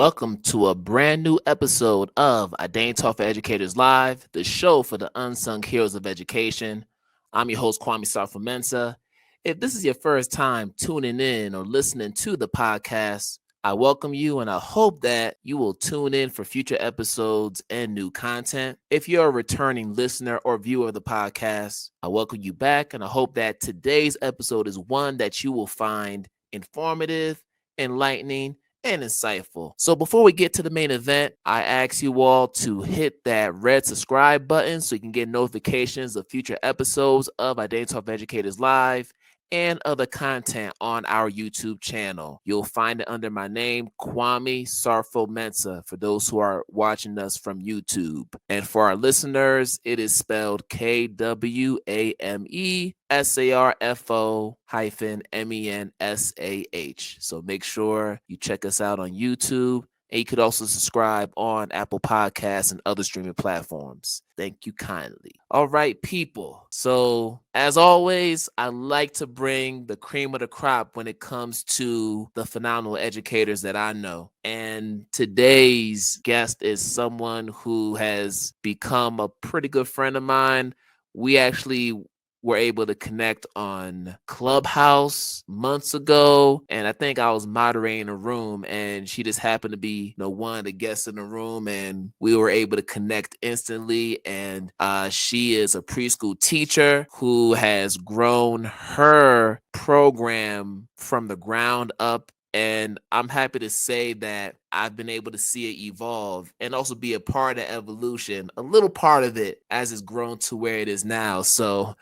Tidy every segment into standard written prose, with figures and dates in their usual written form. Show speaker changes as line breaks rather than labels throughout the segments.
Welcome to a brand new episode of IDTALK4ED Live, the show for the unsung heroes of education. I'm your host, Sarfo-Mensah. If this is your first time tuning in or listening to the podcast, I welcome you and I hope that you will tune in for future episodes and new content. If you're a returning listener or viewer of the podcast, I welcome you back and I hope that today's episode is one that you will find informative, enlightening, and insightful. So before we get to the main event, I ask you all to hit that red subscribe button so you can get notifications of future episodes of IDTALK4ED Live and other content on our YouTube channel. You'll find it under my name, Sarfo-Mensah, for those who are watching us from YouTube. And for our listeners, it is spelled KWAMESARFO-MENSAH. So make sure you check us out on YouTube. And you could also subscribe on Apple Podcasts and other streaming platforms. Thank you kindly. All right, people. So as always, I like to bring the cream of the crop when it comes to the phenomenal educators that I know. And today's guest is someone who has become a pretty good friend of mine. We actually were able to connect on Clubhouse months ago, and I think I was moderating a room and she just happened to be one of the guests in the room, and we were able to connect instantly. And she is a preschool teacher who has grown her program from the ground up. And I'm happy to say that I've been able to see it evolve and also be a part of evolution, a little part of it as it's grown to where it is now. So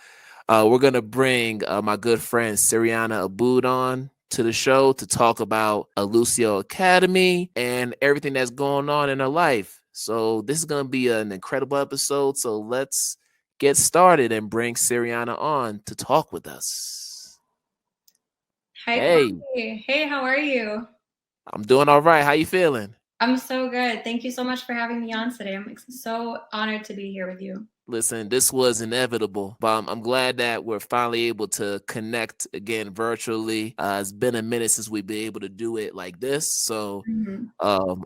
we're going to bring my good friend Siriana Abboud on to the show to talk about Allusio Academy and everything that's going on in her life. So this is going to be an incredible episode. So let's get started and bring Siriana on to talk with us.
Hi,
Hey.
Kwame. Hey, how are you?
I'm doing all right. How you feeling?
I'm so good. Thank you so much for having me on today. I'm so honored to be here with you.
Listen, this was inevitable, but I'm glad that we're finally able to connect again virtually. It's been a minute since we've been able to do it like this, so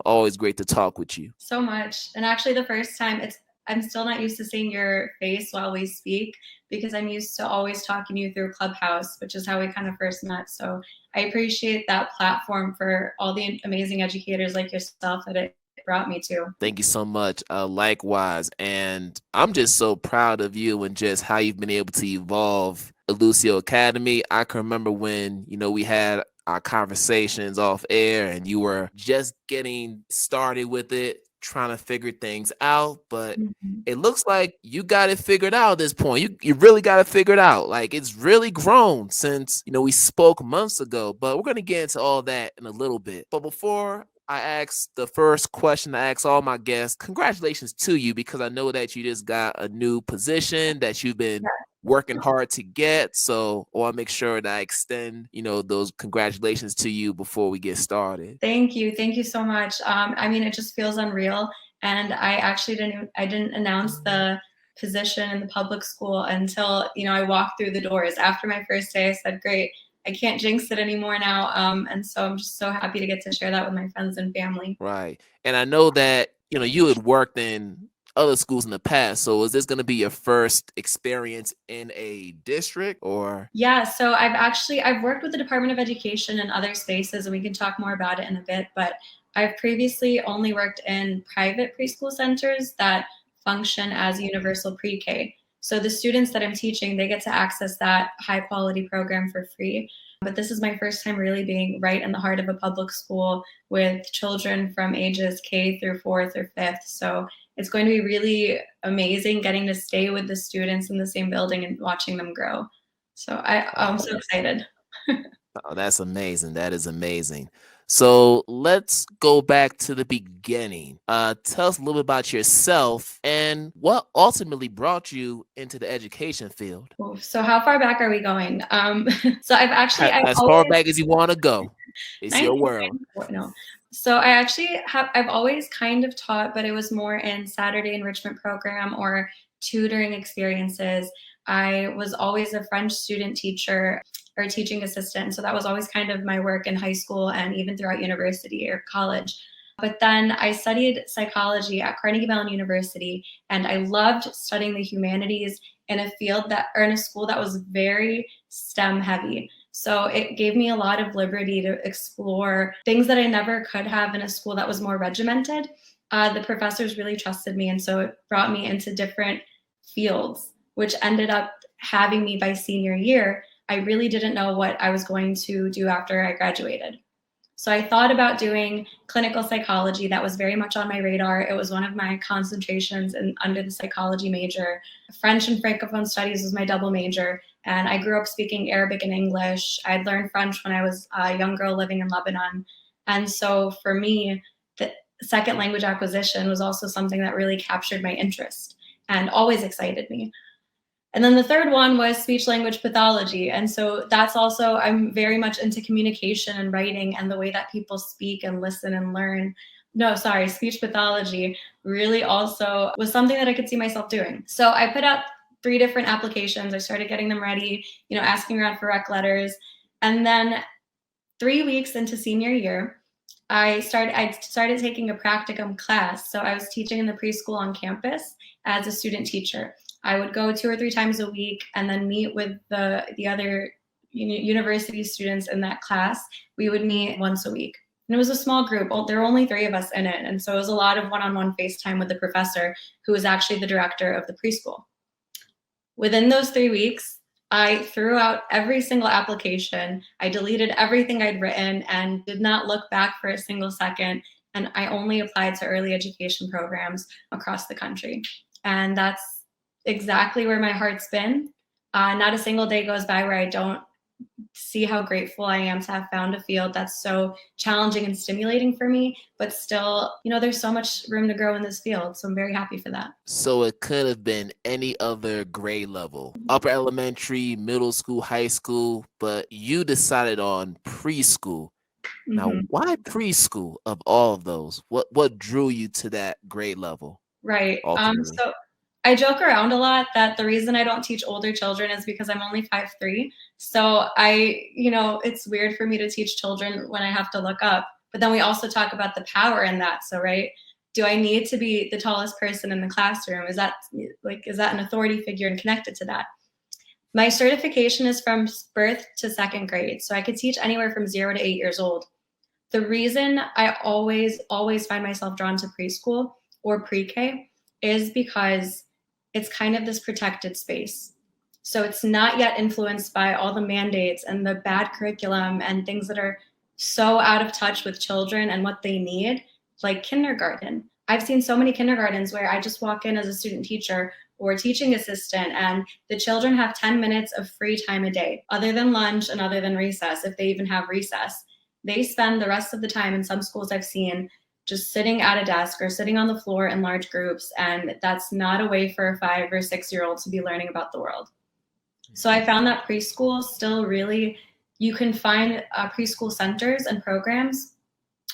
always great to talk with you.
So much. And actually the first time, I'm still not used to seeing your face while we speak because I'm used to always talking to you through Clubhouse, which is how we kind of first met. So I appreciate that platform for all the amazing educators like yourself that it brought me to.
Thank you so much. Likewise. And I'm just so proud of you and just how you've been able to evolve Allusio Academy. I can remember when, we had our conversations off air and you were just getting started with it, trying to figure things out, but it looks like you got it figured out at this point. You really got it figured out. Like it's really grown since, we spoke months ago, but we're going to get into all that in a little bit. But before I ask the first question I ask all my guests, congratulations to you, because I know that you just got a new position that you've been working hard to get. So I want to make sure that I extend, those congratulations to you before we get started.
Thank you. Thank you so much. I mean, it just feels unreal. And I actually didn't announce the position in the public school until, I walked through the doors. After my first day, I said, great, I can't jinx it anymore now. And so I'm just so happy to get to share that with my friends and family.
Right. And I know that, you had worked in other schools in the past. So is this going to be your first experience in a district or?
Yeah, so I've worked with the Department of Education in other spaces, and we can talk more about it in a bit, but I've previously only worked in private preschool centers that function as universal pre-K. So the students that I'm teaching, they get to access that high quality program for free. But this is my first time really being right in the heart of a public school with children from ages K through 4th or 5th. So it's going to be really amazing getting to stay with the students in the same building and watching them grow. So I'm so excited.
Oh, that's amazing. That is amazing. So let's go back to the beginning. Tell us a little bit about yourself and what ultimately brought you into the education field.
So how far back are we going? So I've
as far back as you want to go. It's your world.
No. So I've always kind of taught, but it was more in Saturday enrichment program or tutoring experiences. I was always a French student teacher or teaching assistant. So that was always kind of my work in high school and even throughout university or college. But then I studied psychology at Carnegie Mellon University, and I loved studying the humanities in a field that, or in a school that was very STEM heavy. So it gave me a lot of liberty to explore things that I never could have in a school that was more regimented. The professors really trusted me, and so it brought me into different fields, which ended up having me by senior year. I really didn't know what I was going to do after I graduated. So I thought about doing clinical psychology. That was very much on my radar. It was one of my concentrations under the psychology major. French and Francophone Studies was my double major. And I grew up speaking Arabic and English. I'd learned French when I was a young girl living in Lebanon. And so for me, the second language acquisition was also something that really captured my interest and always excited me. And then the third one was speech language pathology. And so that's also, I'm very much into communication and writing and the way that people speak and listen and learn. Speech pathology really also was something that I could see myself doing. So I put out 3 different applications. I started getting them ready, asking around for rec letters. And then 3 weeks into senior year, I started taking a practicum class. So I was teaching in the preschool on campus as a student teacher. I would go 2 or 3 times a week and then meet with the other university students in that class. We would meet once a week. And it was a small group. There were only 3 of us in it. And so it was a lot of one-on-one FaceTime with the professor, who was actually the director of the preschool. Within those 3 weeks, I threw out every single application. I deleted everything I'd written and did not look back for a single second. And I only applied to early education programs across the country. And that's exactly where my heart's been. Not a single day goes by where I don't see how grateful I am to have found a field that's so challenging and stimulating for me, but still, there's so much room to grow in this field. So I'm very happy for that.
So it could have been any other grade level, upper elementary, middle school, high school, but you decided on preschool. Now, why preschool of all of those? What drew you to that grade level?
Right. So I joke around a lot that the reason I don't teach older children is because I'm only 5'3". So it's weird for me to teach children when I have to look up. But then we also talk about the power in that. So, right, do I need to be the tallest person in the classroom? Is that an authority figure and connected to that? My certification is from birth to 2nd grade. So I could teach anywhere from 0 to 8 years old. The reason I always find myself drawn to preschool or pre-K is because it's kind of this protected space. So it's not yet influenced by all the mandates and the bad curriculum and things that are so out of touch with children and what they need, like kindergarten. I've seen so many kindergartens where I just walk in as a student teacher or teaching assistant, and the children have 10 minutes of free time a day, other than lunch and other than recess, if they even have recess. They spend the rest of the time, in some schools I've seen, just sitting at a desk or sitting on the floor in large groups. And that's not a way for a 5 or 6-year-old to be learning about the world. So I found that preschool still really, you can find preschool centers and programs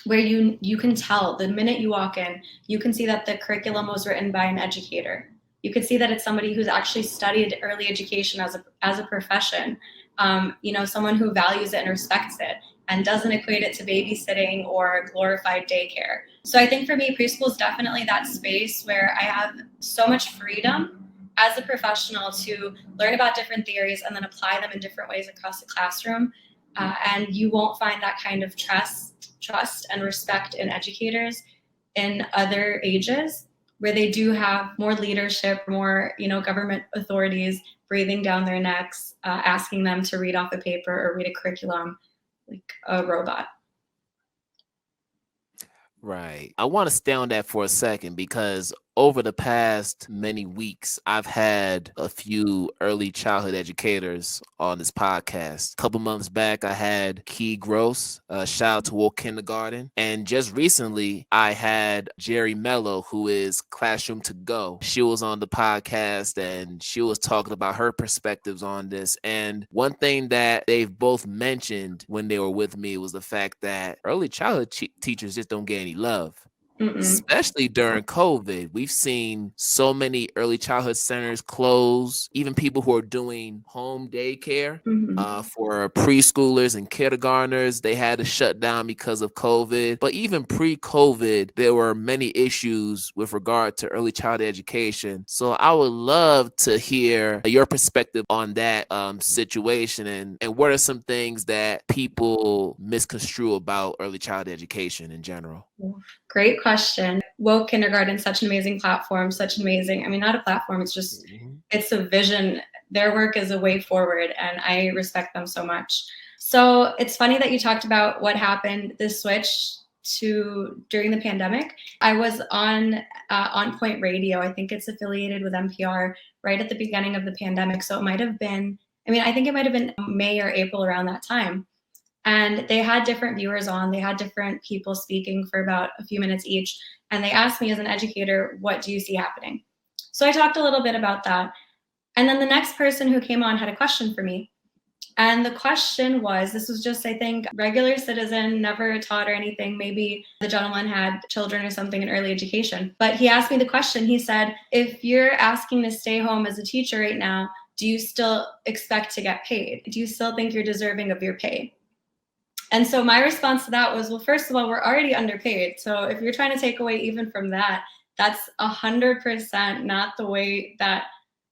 where you can tell the minute you walk in, you can see that the curriculum was written by an educator. You could see that it's somebody who's actually studied early education as a profession, someone who values it and respects it, and doesn't equate it to babysitting or glorified daycare. So I think for me, preschool is definitely that space where I have so much freedom as a professional to learn about different theories and then apply them in different ways across the classroom. And you won't find that kind of trust and respect in educators in other ages, where they do have more leadership, more government authorities breathing down their necks, asking them to read off a paper or read a curriculum like a robot.
Right. I want to stay on that for a second, because over the past many weeks, I've had a few early childhood educators on this podcast. A couple months back, I had Key Gross, shout out to Woke Kindergarten. And just recently, I had Jerry Mello, who is Classroom to Go. She was on the podcast and she was talking about her perspectives on this. And one thing that they've both mentioned when they were with me was the fact that early childhood teachers just don't get any love. especially during COVID. We've seen so many early childhood centers close, even people who are doing home daycare for preschoolers and kindergartners, they had to shut down because of COVID. But even pre-COVID, there were many issues with regard to early childhood education. So I would love to hear your perspective on that situation, and what are some things that people misconstrue about early childhood education in general?
Great question. Woke Kindergarten, such an amazing platform, such an amazing, I mean, not a platform, it's just, it's a vision. Their work is a way forward, and I respect them so much. So it's funny that you talked about what happened, this switch to during the pandemic. I was on Point Radio. I think it's affiliated with NPR right at the beginning of the pandemic. So it might have been, I mean, I think it might have been May or April around that time. And they had different viewers on, they had different people speaking for about a few minutes each. And they asked me as an educator, what do you see happening? So I talked a little bit about that. And then the next person who came on had a question for me. And the question was, this was just, I think, regular citizen, never taught or anything. Maybe the gentleman had children or something in early education. But he asked me the question, he said, if you're asking to stay home as a teacher right now, do you still expect to get paid? Do you still think you're deserving of your pay? And so my response to that was, well, first of all, we're already underpaid. So if you're trying to take away even from that, that's 100% not the way that,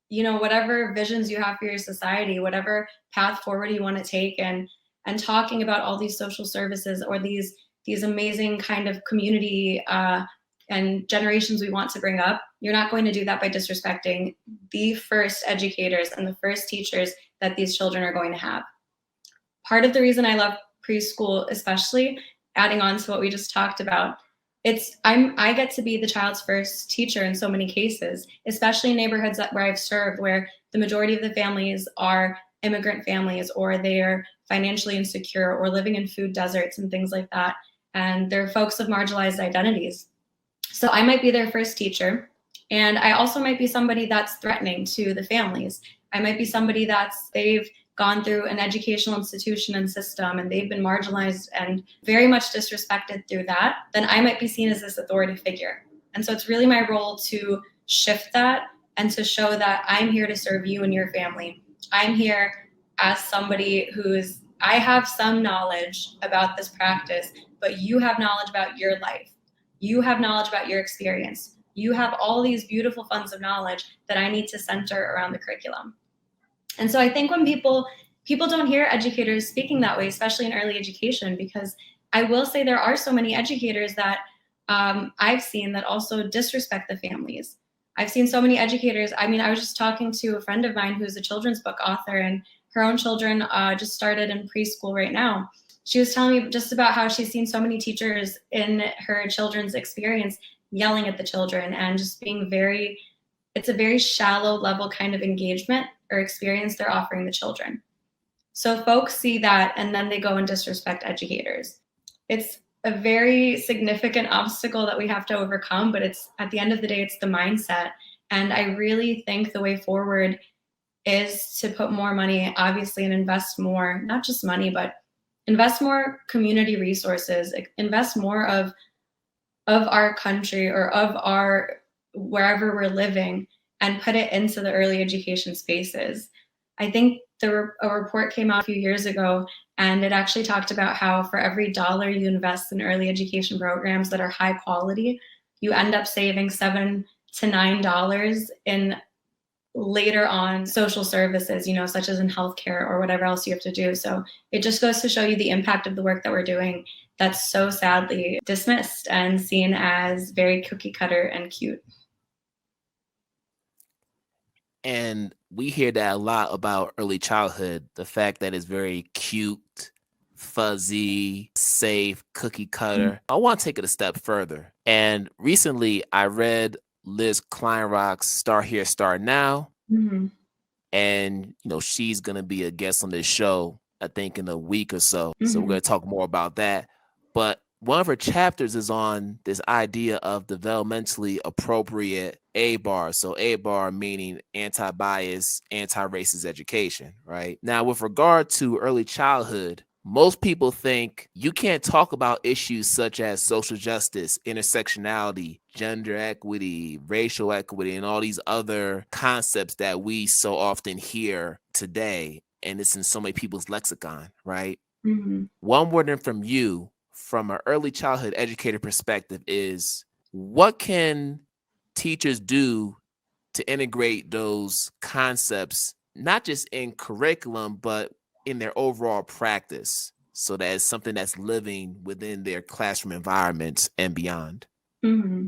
you know, whatever visions you have for your society, whatever path forward you want to take, and talking about all these social services or these amazing kind of community and generations we want to bring up, you're not going to do that by disrespecting the first educators and the first teachers that these children are going to have. Part of the reason I love preschool, especially adding on to what we just talked about, I get to be the child's first teacher in so many cases, especially in neighborhoods where I've served, where the majority of the families are immigrant families, or they're financially insecure, or living in food deserts and things like that. And they're folks of marginalized identities. So I might be their first teacher. And I also might be somebody that's threatening to the families. I might be somebody they've gone through an educational institution and system, and they've been marginalized and very much disrespected through that. Then I might be seen as this authority figure. And so it's really my role to shift that and to show that I'm here to serve you and your family. I'm here as somebody I have some knowledge about this practice, but you have knowledge about your life. You have knowledge about your experience. You have all these beautiful funds of knowledge that I need to center around the curriculum. And so I think when people don't hear educators speaking that way, especially in early education, because I will say there are so many educators that I've seen that also disrespect the families. I've seen so many educators. I mean, I was just talking to a friend of mine who's a children's book author, and her own children just started in preschool right now. She was telling me just about how she's seen so many teachers in her children's experience yelling at the children and just being it's a very shallow level kind of engagement or experience they're offering the children. So folks see that, and then they go and disrespect educators. It's a very significant obstacle that we have to overcome, but it's, at the end of the day, it's the mindset. And I really think the way forward is to put more money, obviously, and invest more, not just money, but invest more community resources, invest more of our country or of our wherever we're living, and put it into the early education spaces. I think a report came out a few years ago, and it actually talked about how for every dollar you invest in early education programs that are high quality, you end up saving $7 to $9 in later on social services, such as in healthcare or whatever else you have to do. So it just goes to show you the impact of the work that we're doing that's so sadly dismissed and seen as very cookie cutter and cute.
And we hear that a lot about early childhood, the fact that it's very cute, fuzzy, safe, cookie cutter. I want to take it a step further. And recently I read Liz Kleinrock's Start Here, Start Now. And, she's going to be a guest on this show, I think, in a week or so. So we're going to talk more about that. But one of her chapters is on this idea of developmentally appropriate ABAR. So ABAR meaning anti-bias, anti-racist education, right? Now, with regard to early childhood, most people think you can't talk about issues such as social justice, intersectionality, gender equity, racial equity, and all these other concepts that we so often hear today. And it's in so many people's lexicon, right?
Mm-hmm.
One word from you, from an early childhood educator perspective, is what can teachers do to integrate those concepts, not just in curriculum, but in their overall practice, so that it's something that's living within their classroom environments and beyond?
Mm-hmm.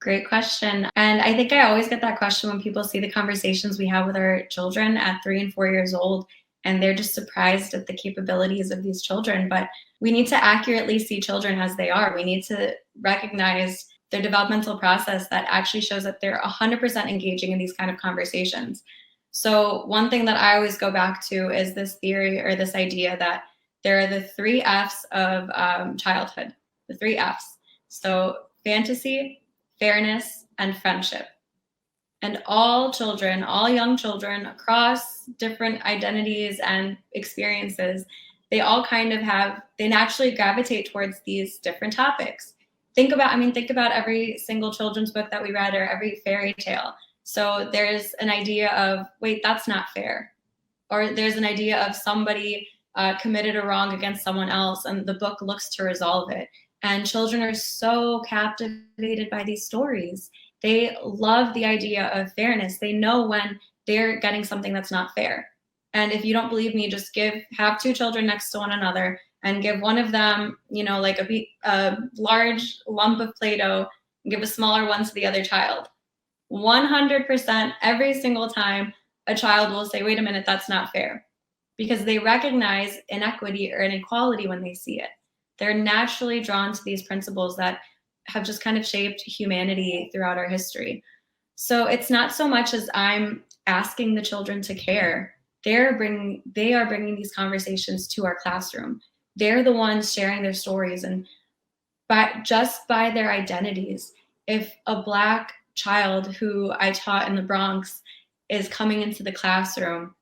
Great question. And I think I always get that question when people see the conversations we have with our children at 3 and 4 years old, and they're just surprised at the capabilities of these children. But we need to accurately see children as they are. We need to recognize their developmental process that actually shows that they're 100% engaging in these kind of conversations. So one thing that I always go back to is this theory or this idea that there are the 3 F's of childhood, the 3 F's. So fantasy, fairness, and friendship. And all children, all young children across different identities and experiences, they all kind of they naturally gravitate towards these different topics. Think about every single children's book that we read or every fairy tale. So there's an idea of, wait, that's not fair. Or there's an idea of somebody committed a wrong against someone else, and the book looks to resolve it. And children are so captivated by these stories. They love the idea of fairness. They know when they're getting something that's not fair. And if you don't believe me, just have 2 children next to one another and give one of them, like a large lump of Play-Doh, and give a smaller one to the other child. 100% every single time a child will say, wait a minute, that's not fair. Because they recognize inequity or inequality when they see it. They're naturally drawn to these principles that have just kind of shaped humanity throughout our history. So it's not so much as I'm asking the children to care. They are bringing these conversations to our classroom. They're the ones sharing their stories, and just by their identities. If a Black child who I taught in the Bronx is coming into the classroom,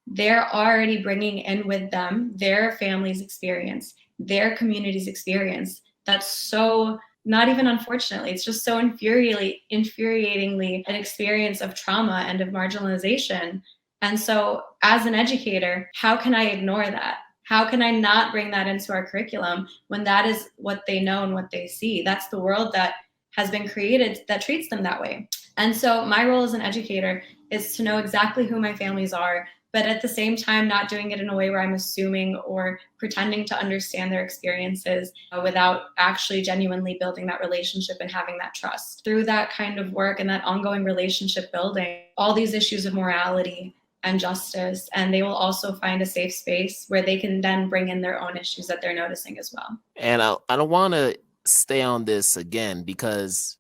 they're already bringing in with them their family's experience, their community's experience. That's so, not even unfortunately, it's just so infuriatingly an experience of trauma and of marginalization. And so as an educator, how can I ignore that? How can I not bring that into our curriculum when that is what they know and what they see? That's the world that has been created that treats them that way. And so my role as an educator is to know exactly who my families are, but at the same time, not doing it in a way where I'm assuming or pretending to understand their experiences without actually genuinely building that relationship and having that trust. Through that kind of work and that ongoing relationship building, all these issues of morality and justice, and they will also find a safe space where they can then bring in their own issues that they're noticing as well.
And I don't want to stay on this again because,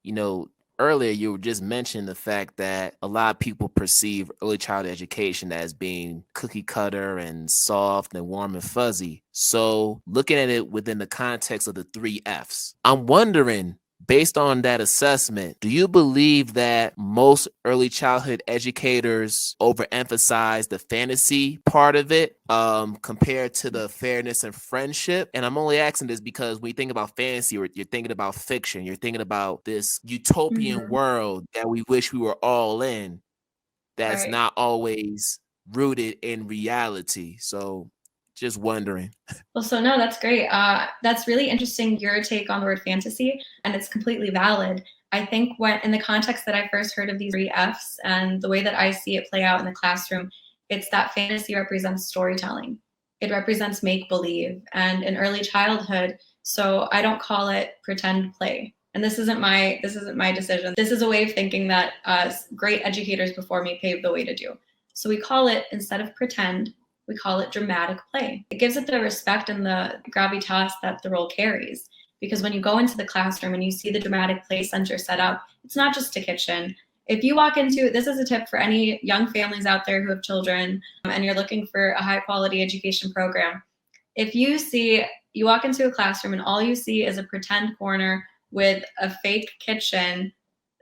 earlier you were just mentioning the fact that a lot of people perceive early childhood education as being cookie cutter and soft and warm and fuzzy. So looking at it within the context of the 3 F's, I'm wondering, based on that assessment, do you believe that most early childhood educators overemphasize the fantasy part of it compared to the fairness and friendship? And I'm only asking this because when you think about fantasy, you're thinking about fiction. You're thinking about this utopian world that we wish we were all in that's
Right.
not always rooted in reality. So just wondering.
Well, so no, that's great. That's really interesting, your take on the word fantasy, and it's completely valid. I think when in the context that I first heard of these 3 F's and the way that I see it play out in the classroom, it's that fantasy represents storytelling. It represents make-believe and in early childhood. So I don't call it pretend play. And this isn't my decision. This is a way of thinking that great educators before me paved the way to do. So we call it, instead of pretend, we call it dramatic play. It gives it the respect and the gravitas that the role carries. Because when you go into the classroom and you see the dramatic play center set up, it's not just a kitchen. If you walk into, this is a tip for any young families out there who have children and you're looking for a high quality education program. If you walk into a classroom and all you see is a pretend corner with a fake kitchen,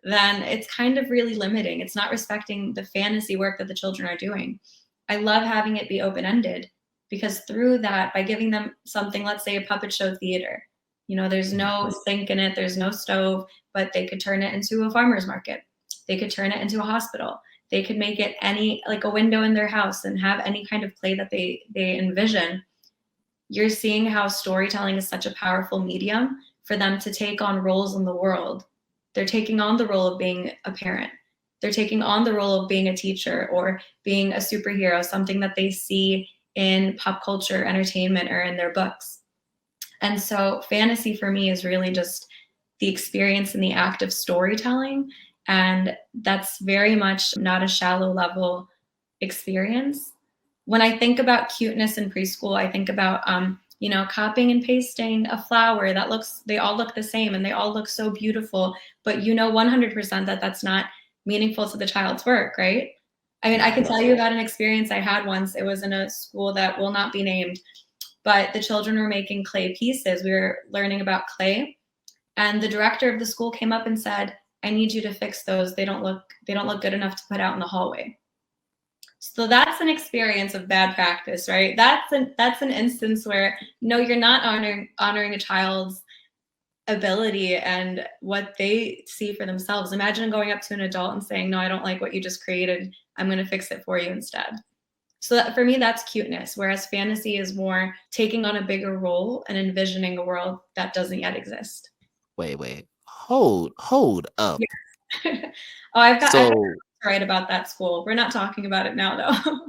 then it's kind of really limiting. It's not respecting the fantasy work that the children are doing. I love having it be open-ended. because through that, by giving them something, let's say a puppet show theater, there's no sink in it, there's no stove, but they could turn it into a farmer's market. They could turn it into a hospital. They could make it like a window in their house and have any kind of play that they envision. You're seeing how storytelling is such a powerful medium for them to take on roles in the world. They're taking on the role of being a parent. They're taking on the role of being a teacher or being a superhero, something that they see in pop culture, entertainment, or in their books. And so fantasy for me is really just the experience and the act of storytelling. And that's very much not a shallow level experience. When I think about cuteness in preschool, I think about, copying and pasting a flower they all look the same and they all look so beautiful, but 100% that that's not meaningful to the child's work, right? I mean, I can tell you about an experience I had once. It was in a school that will not be named, but the children were making clay pieces. We were learning about clay, and the director of the school came up and said, "I need you to fix those. They don't look good enough to put out in the hallway." So that's an experience of bad practice, right? That's an instance where no, you're not honoring a child's ability and what they see for themselves. Imagine going up to an adult and saying, "No, I don't like what you just created. I'm going to fix it for you instead." So that, for me, that's cuteness, whereas fantasy is more taking on a bigger role and envisioning a world that doesn't yet exist.
Wait. Hold up.
Yeah. I've got to write about that school. We're not talking about it now, though.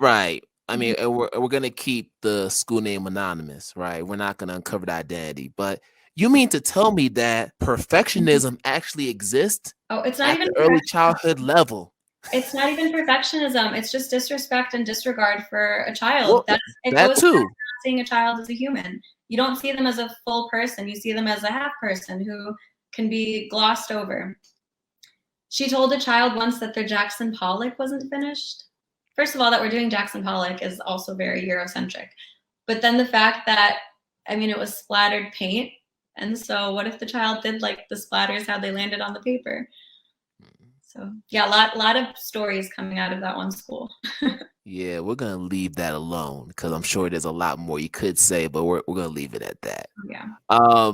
Right. I mean, we're going to keep the school name anonymous, right? We're not going to uncover the identity. But you mean to tell me that perfectionism actually exists
it's not
at
even
the early childhood level?
It's not even perfectionism. It's just disrespect and disregard for a child.
Well,
It
that
goes
too.
back to not seeing a child as a human. You don't see them as a full person. You see them as a half person who can be glossed over. She told a child once that their Jackson Pollock wasn't finished. First of all, that we're doing Jackson Pollock is also very Eurocentric. But then the fact that, it was splattered paint. And so what if the child did like the splatters, how they landed on the paper? So yeah, a lot of stories coming out of that one school.
Yeah, we're going to leave that alone because I'm sure there's a lot more you could say, but we're going to leave it at that.
Yeah.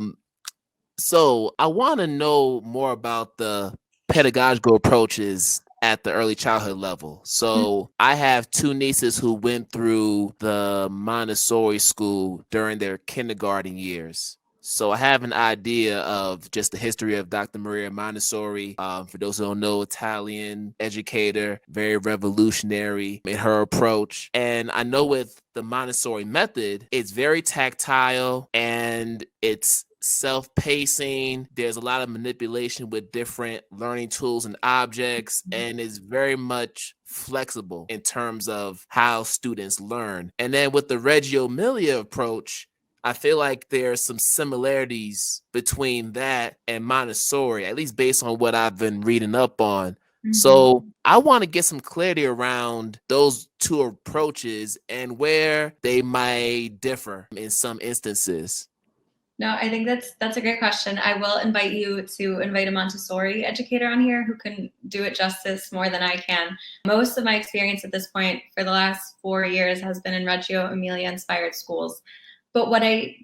So I want to know more about the pedagogical approaches at the early childhood level. So I have two nieces who went through the Montessori school during their kindergarten years. So I have an idea of just the history of Dr. Maria Montessori. For those who don't know, Italian educator, very revolutionary in her approach. And I know with the Montessori method, it's very tactile and it's self-pacing. There's a lot of manipulation with different learning tools and objects, and it's very much flexible in terms of how students learn. And then with the Reggio Emilia approach, I feel like there's some similarities between that and Montessori, at least based on what I've been reading up on. Mm-hmm. So I want to get some clarity around those two approaches and where they might differ in some instances.
No, I think that's a great question. I will invite you to invite a Montessori educator on here who can do it justice more than I can. Most of my experience at this point for the last 4 years has been in Reggio Emilia inspired schools. But what I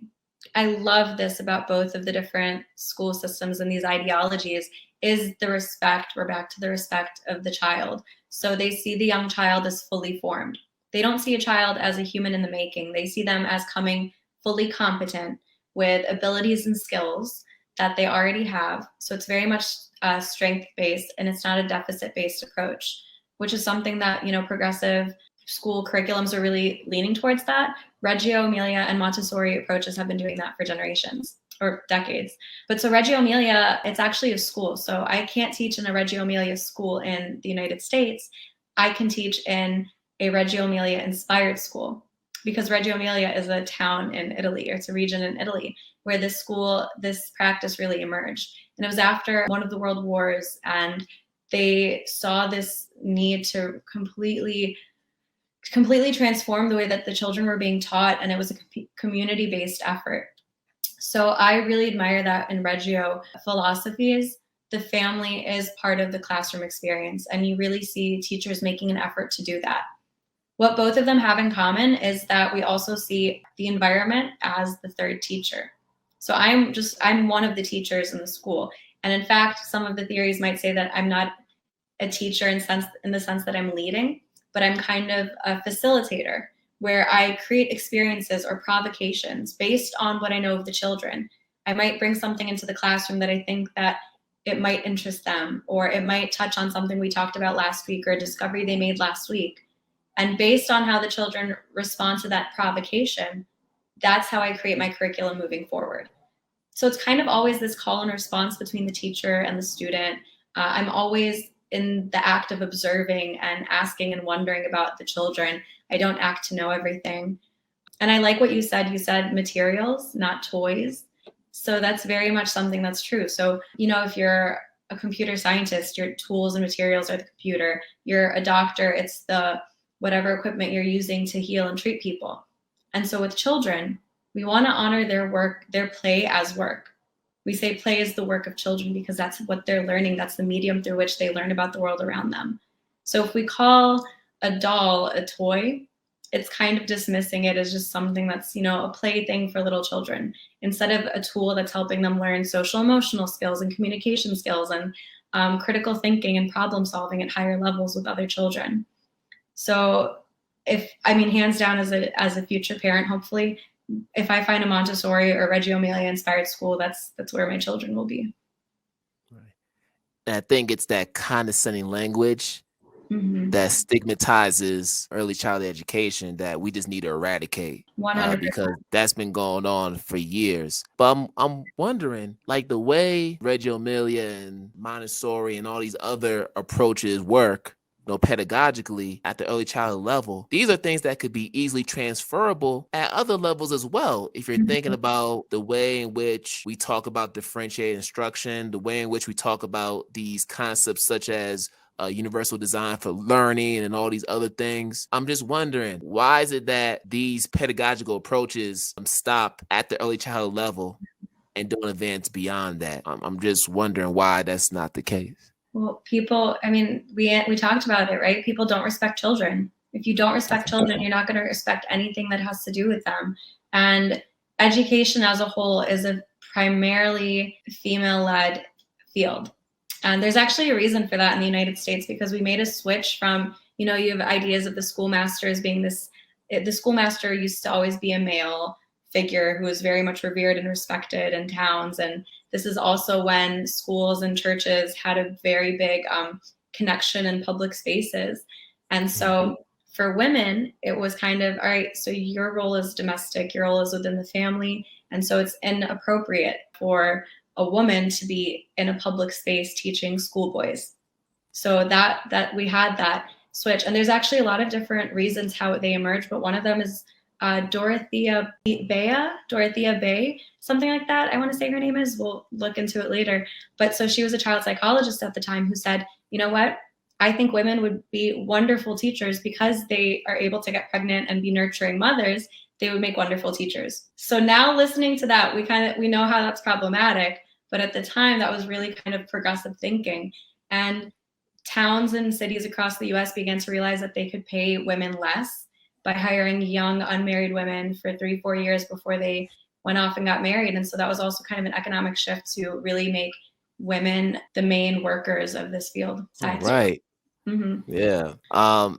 love this about both of the different school systems and these ideologies is the respect. We're back to the respect of the child. So they see the young child as fully formed. They don't see a child as a human in the making. They see them as coming fully competent with abilities and skills that they already have. So it's very much strength-based, and it's not a deficit-based approach, which is something that, progressive school curriculums are really leaning towards that. Reggio Emilia and Montessori approaches have been doing that for generations or decades. But so Reggio Emilia, it's actually a school. So I can't teach in a Reggio Emilia school in the United States. I can teach in a Reggio Emilia inspired school because Reggio Emilia is a town in Italy, or it's a region in Italy where this practice really emerged. And it was after one of the world wars, and they saw this need to completely transform the way that the children were being taught, and it was a community-based effort. So I really admire that in Reggio philosophies. The family is part of the classroom experience, and you really see teachers making an effort to do that. What both of them have in common is that we also see the environment as the third teacher. So I'm one of the teachers in the school. And in fact, some of the theories might say that I'm not a teacher in the sense that I'm leading, but I'm kind of a facilitator where I create experiences or provocations based on what I know of the children. I might bring something into the classroom that I think that it might interest them, or it might touch on something we talked about last week or a discovery they made last week. And based on how the children respond to that provocation, that's how I create my curriculum moving forward. So it's kind of always this call and response between the teacher and the student. I'm always in the act of observing and asking and wondering about the children. I don't act to know everything. And I like what you said. You said materials, not toys. So that's very much something that's true. So, if you're a computer scientist, your tools and materials are the computer. You're a doctor, it's the whatever equipment you're using to heal and treat people. And so with children, we want to honor their work, their play as work. We say play is the work of children because that's what they're learning. That's the medium through which they learn about the world around them. So if we call a doll a toy, it's kind of dismissing it as just something that's, a plaything for little children, instead of a tool that's helping them learn social emotional skills and communication skills and critical thinking and problem solving at higher levels with other children. So hands down, as a future parent, hopefully, if I find a Montessori or Reggio Emilia inspired school, that's where my children will be.
Right. And I think it's that condescending language that stigmatizes early childhood education that we just need to eradicate,
100%.
because that's been going on for years. But I'm wondering, like the way Reggio Emilia and Montessori and all these other approaches work, pedagogically at the early childhood level, these are things that could be easily transferable at other levels as well. If you're thinking about the way in which we talk about differentiated instruction, the way in which we talk about these concepts such as universal design for learning and all these other things, I'm just wondering, why is it that these pedagogical approaches stop at the early childhood level and don't advance beyond that? I'm just wondering why that's not the case.
Well, people, we talked about it, right? People don't respect children. If you don't respect children, you're not going to respect anything that has to do with them. And education as a whole is a primarily female-led field. And there's actually a reason for that in the United States, because we made a switch from, you have ideas of the schoolmaster as being the schoolmaster used to always be a male figure who was very much revered and respected in towns. And this is also when schools and churches had a very big connection in public spaces. And so for women, it was kind of, all right, so your role is domestic, your role is within the family. And so it's inappropriate for a woman to be in a public space teaching schoolboys. So that we had that switch. And there's actually a lot of different reasons how they emerged, but one of them is Dorothea Bay, something like that. I want to say her name is. We'll look into it later. But so she was a child psychologist at the time who said, you know what? I think women would be wonderful teachers because they are able to get pregnant and be nurturing mothers. They would make wonderful teachers. So now listening to that, we know how that's problematic. But at the time, that was really kind of progressive thinking. And towns and cities across the US began to realize that they could pay women less by hiring young unmarried women for 3-4 years before they went off and got married. And so that was also kind of an economic shift to really make women the main workers of this field.
Right. Yeah.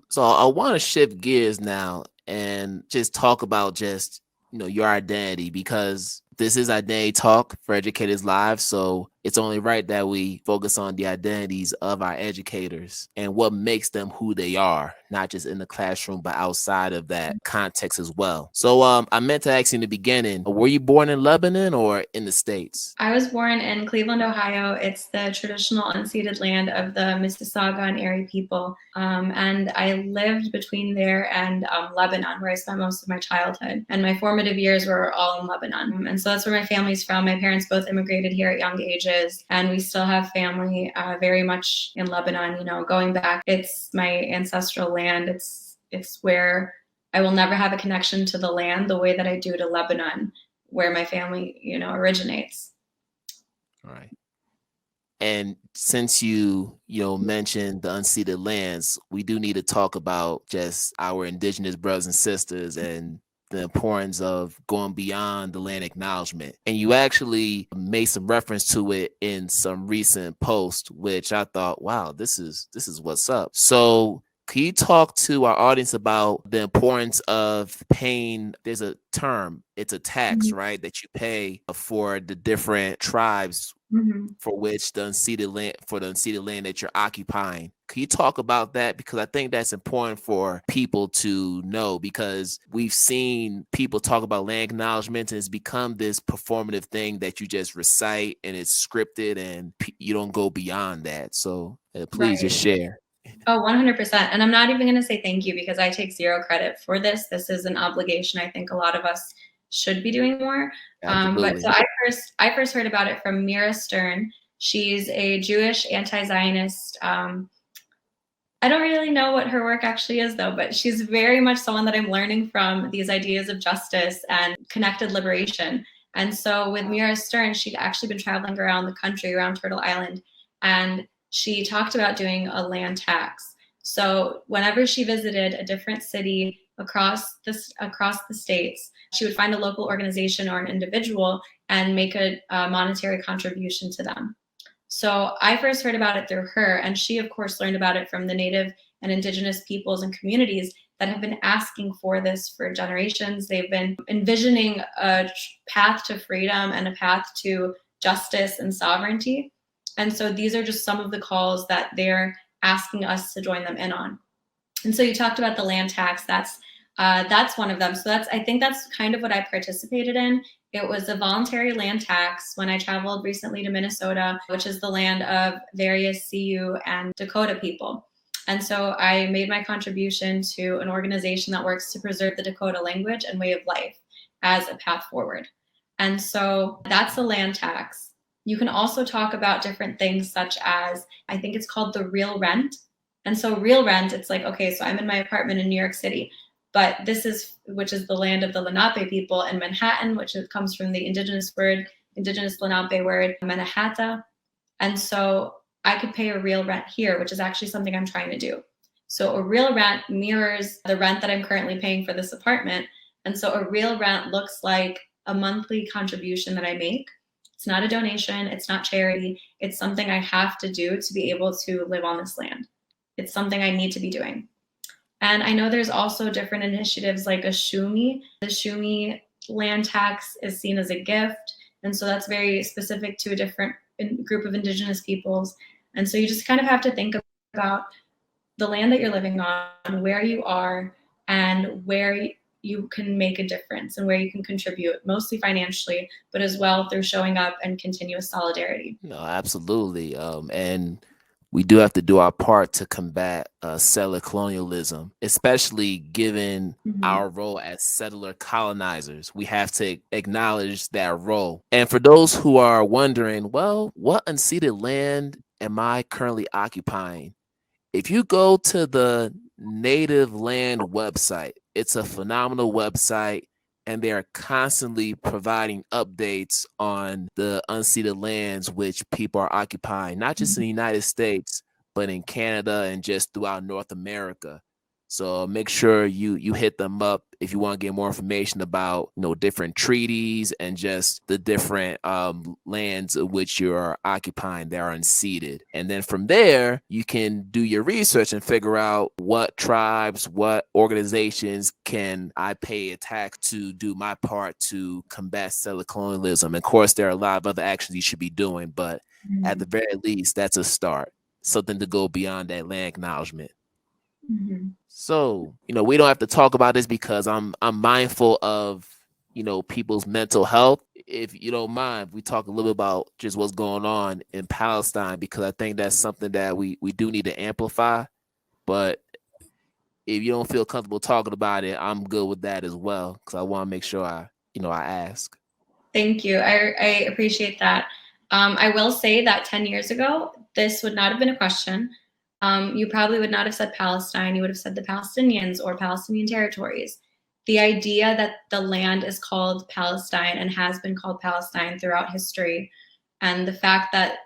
So I want to shift gears now and just talk about just, your identity, because this is Identity Talk for Educators Live. So it's only right that we focus on the identities of our educators and what makes them who they are, not just in the classroom, but outside of that context as well. So I meant to ask you in the beginning, were you born in Lebanon or in the States?
I was born in Cleveland, Ohio. It's the traditional unceded land of the Mississauga and Erie people. And I lived between there and Lebanon, where I spent most of my childhood. And my formative years were all in Lebanon. And so that's where my family's from. My parents both immigrated here at young ages, and we still have family very much in Lebanon. Going back, it's my ancestral land. It's where I will never have a connection to the land the way that I do to Lebanon, where my family, originates.
All right. And since you mentioned the unceded lands, we do need to talk about just our indigenous brothers and sisters and the importance of going beyond the land acknowledgement. And you actually made some reference to it in some recent post, which I thought, wow, this is what's up. So can you talk to our audience about the importance of paying? There's a term, it's a tax, right, that you pay for the different tribes for which the unceded land that you're occupying. Can you talk about that? Because I think that's important for people to know, because we've seen people talk about land acknowledgement and it's become this performative thing that you just recite and it's scripted and you don't go beyond that. So please just share.
Oh, 100%. And I'm not even going to say thank you because I take zero credit for this. This is an obligation I think a lot of us should be doing more. But so I first heard about it from Mira Stern. She's a Jewish anti-Zionist. I don't really know what her work actually is though, but she's very much someone that I'm learning from, these ideas of justice and connected liberation. And so with Mira Stern, she'd actually been traveling around the country, around Turtle Island, and she talked about doing a land tax. So whenever she visited a different city across the states, she would find a local organization or an individual and make a monetary contribution to them. So I first heard about it through her, and she of course learned about it from the Native and Indigenous peoples and communities that have been asking for this for generations. They've been envisioning a path to freedom and a path to justice and sovereignty. And so these are just some of the calls that they're asking us to join them in on. And so you talked about the land tax. That's one of them. So I think that's kind of what I participated in. It was a voluntary land tax when I traveled recently to Minnesota, which is the land of various Sioux and Dakota people. And so I made my contribution to an organization that works to preserve the Dakota language and way of life as a path forward. And so that's the land tax. You can also talk about different things such as, I think it's called the real rent. And so real rent, it's like, okay, so I'm in my apartment in New York City, but which is the land of the Lenape people, in Manhattan, which comes from the indigenous Lenape word, Mannahatta. And so I could pay a real rent here, which is actually something I'm trying to do. So a real rent mirrors the rent that I'm currently paying for this apartment. And so a real rent looks like a monthly contribution that I make. It's not a donation. It's not charity. It's something I have to do to be able to live on this land. It's something I need to be doing. And I know there's also different initiatives like a Shumi. The Shumi land tax is seen as a gift. And so that's very specific to a different group of indigenous peoples. And so you just kind of have to think about the land that you're living on, where you are, and where you can make a difference and where you can contribute, mostly financially, but as well through showing up and continuous solidarity.
No, absolutely. And we do have to do our part to combat settler colonialism, especially given our role as settler colonizers. We have to acknowledge that role. And for those who are wondering, well, what unceded land am I currently occupying? If you go to the Native Land website, it's a phenomenal website, and they are constantly providing updates on the unceded lands which people are occupying, not just in the United States, but in Canada and just throughout North America. So make sure you hit them up if you want to get more information about different treaties and just the different lands which you are occupying that are unceded. And then from there, you can do your research and figure out what tribes, what organizations can I pay a tax to do my part to combat settler colonialism. And of course, there are a lot of other actions you should be doing, but at the very least, that's a start. Something to go beyond that land acknowledgement. So, we don't have to talk about this because I'm mindful of, people's mental health. If you don't mind, we talk a little bit about just what's going on in Palestine, because I think that's something that we do need to amplify. But if you don't feel comfortable talking about it, I'm good with that as well, because I want to make sure I ask.
Thank you. I appreciate that. I will say that 10 years ago, this would not have been a question. You probably would not have said Palestine. You would have said the Palestinians or Palestinian territories. The idea that the land is called Palestine and has been called Palestine throughout history, and the fact that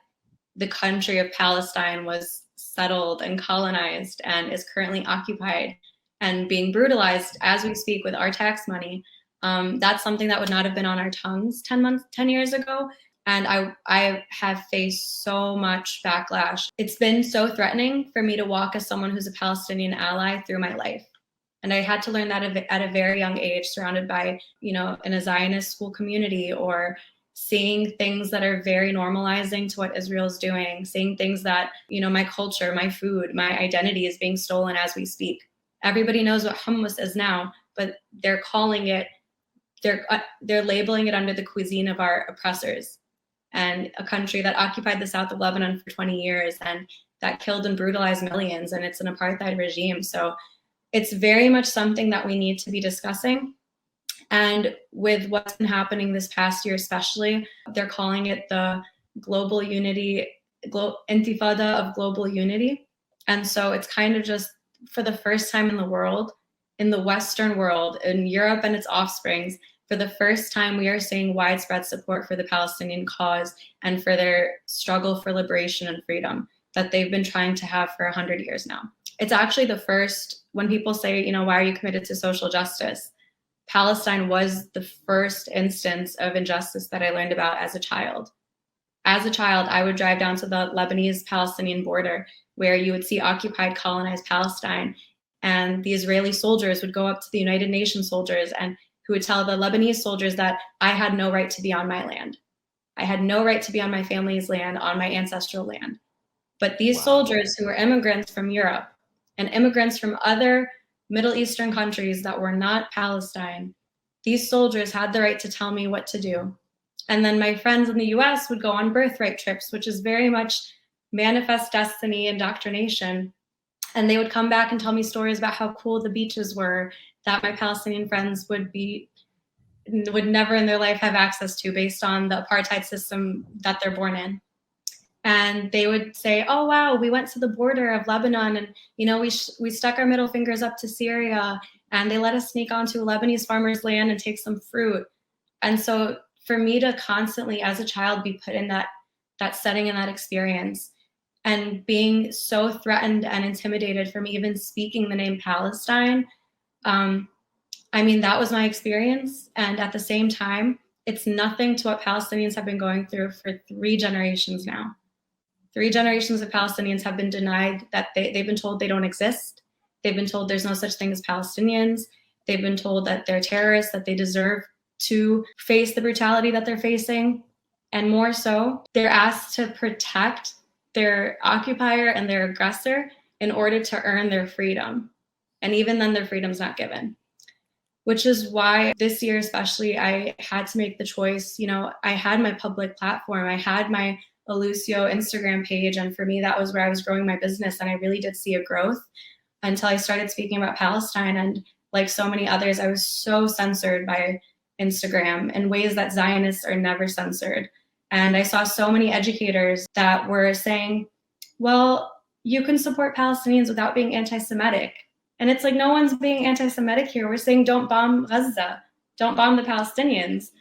the country of Palestine was settled and colonized and is currently occupied and being brutalized as we speak with our tax money. That's something that would not have been on our tongues 10 years ago. And I have faced so much backlash. It's been so threatening for me to walk as someone who's a Palestinian ally through my life. And I had to learn that at a very young age, surrounded by, in a Zionist school community, or seeing things that are very normalizing to what Israel's doing, seeing things that, my culture, my food, my identity is being stolen as we speak. Everybody knows what hummus is now, but they're calling it, they're labeling it under the cuisine of our oppressors, and a country that occupied the south of Lebanon for 20 years and that killed and brutalized millions, and it's an apartheid regime. So it's very much something that we need to be discussing. And with what's been happening this past year especially, they're calling it the global unity, intifada of global unity. And so it's kind of just, for the first time in the world, in the Western world, in Europe and its offsprings, for the first time, we are seeing widespread support for the Palestinian cause and for their struggle for liberation and freedom that they've been trying to have for 100 years now. It's actually the first, when people say, why are you committed to social justice? Palestine was the first instance of injustice that I learned about as a child. As a child, I would drive down to the Lebanese-Palestinian border where you would see occupied, colonized Palestine, and the Israeli soldiers would go up to the United Nations soldiers and who would tell the Lebanese soldiers that I had no right to be on my land. I had no right to be on my family's land, on my ancestral land. But these soldiers who were immigrants from Europe and immigrants from other Middle Eastern countries that were not Palestine, these soldiers had the right to tell me what to do. And then my friends in the US would go on birthright trips, which is very much manifest destiny indoctrination. And they would come back and tell me stories about how cool the beaches were that my Palestinian friends would never in their life have access to based on the apartheid system that they're born in. And they would say, oh, wow, we went to the border of Lebanon and, we stuck our middle fingers up to Syria and they let us sneak onto a Lebanese farmer's land and take some fruit. And so for me to constantly, as a child, be put in that setting and that experience and being so threatened and intimidated from even speaking the name Palestine, that was my experience. And at the same time, it's nothing to what Palestinians have been going through for 3 generations now. 3 generations of Palestinians have been denied that they've been told they don't exist. They've been told there's no such thing as Palestinians. They've been told that they're terrorists, that they deserve to face the brutality that they're facing. And more so, they're asked to protect their occupier and their aggressor in order to earn their freedom. And even then, their freedom's not given. Which is why this year especially, I had to make the choice. I had my public platform. I had my Allusio Instagram page. And for me, that was where I was growing my business. And I really did see a growth until I started speaking about Palestine. And like so many others, I was so censored by Instagram in ways that Zionists are never censored. And I saw so many educators that were saying, well, you can support Palestinians without being anti-Semitic. And it's like, no one's being anti-Semitic here. We're saying, don't bomb Gaza, don't bomb the Palestinians.